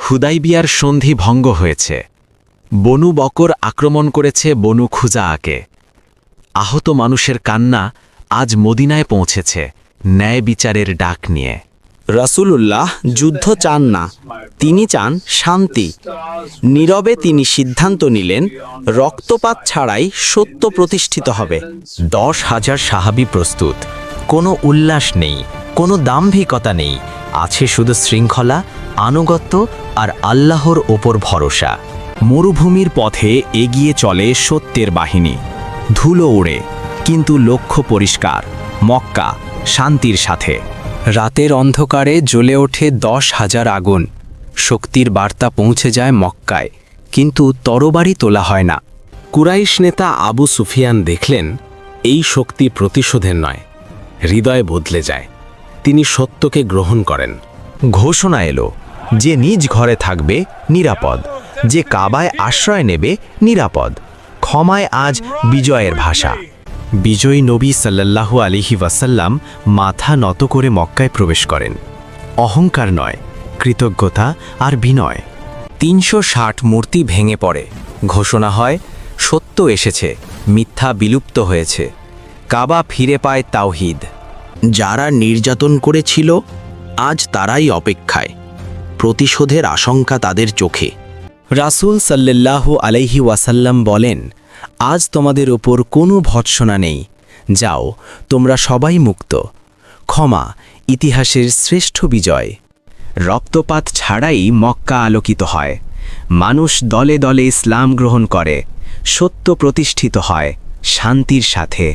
হুদাইবিয়ার সন্ধি ভঙ্গ হয়েছে। বনু বকর আক্রমণ করেছে বনু খুজাআকে। আহত মানুষের কান্না আজ মদিনায় পৌঁছেছে ন্যায় বিচারের ডাক নিয়ে। রাসূলুল্লাহ যুদ্ধ চান না, তিনি চান শান্তি। নীরবে তিনি সিদ্ধান্ত নিলেন, রক্তপাত ছাড়াই সত্য প্রতিষ্ঠিত হবে। 10,000 সাহাবী প্রস্তুত, কোনো উল্লাস নেই, কোনো দাম্ভিকতা নেই, আছে শুধু শৃঙ্খলা, আনুগত্য আর আল্লাহর ওপর ভরসা। মরুভূমির পথে এগিয়ে চলে সত্যের বাহিনী। ধুলো ওড়ে, কিন্তু লক্ষ্য পরিষ্কার, মক্কা শান্তির সাথে। রাতের অন্ধকারে জ্বলে ওঠে 10,000 আগুন। শক্তির বার্তা পৌঁছে যায় মক্কায়, কিন্তু তরবারি তোলা হয় না। কুরাইশ নেতা আবু সুফিয়ান দেখলেন এই শক্তি প্রতিশোধের নয়, হৃদয় বদলে যায়। তিনি সত্যকে গ্রহণ করেন। ঘোষণা এলো, যে নিজ ঘরে থাকবে নিরাপদ, যে কাবায় আশ্রয় নেবে নিরাপদ। ক্ষমায় আজ বিজয়ের ভাষা। বিজয়ী নবী সাল্লাল্লাহু আলাইহি ওয়াসাল্লাম মাথা নত করে মক্কায় প্রবেশ করেন। অহংকার নয়, কৃতজ্ঞতা আর বিনয়। 360 মূর্তি ভেঙে পড়ে। ঘোষণা হয়, সত্য এসেছে, মিথ্যা বিলুপ্ত হয়েছে। কাবা ফিরে পায় তাওহীদ। যারা নির্যাতন করেছিল আজ তারাই অপেক্ষায়, প্রতিশোধের আশঙ্কা তাদের চোখে। রাসূল সাল্লাল্লাহু আলাইহি ওয়াসাল্লাম বলেন, আজ তোমাদের ওপর কোনো ভৎসনা নেই, যাও তোমরা সবাই মুক্ত। ক্ষমা ইতিহাসের শ্রেষ্ঠ বিজয়। রক্তপাত ছাড়াই মক্কা আলোকিত হয়। মানুষ দলে দলে ইসলাম গ্রহণ করে, সত্য প্রতিষ্ঠিত হয় শান্তির সাথে।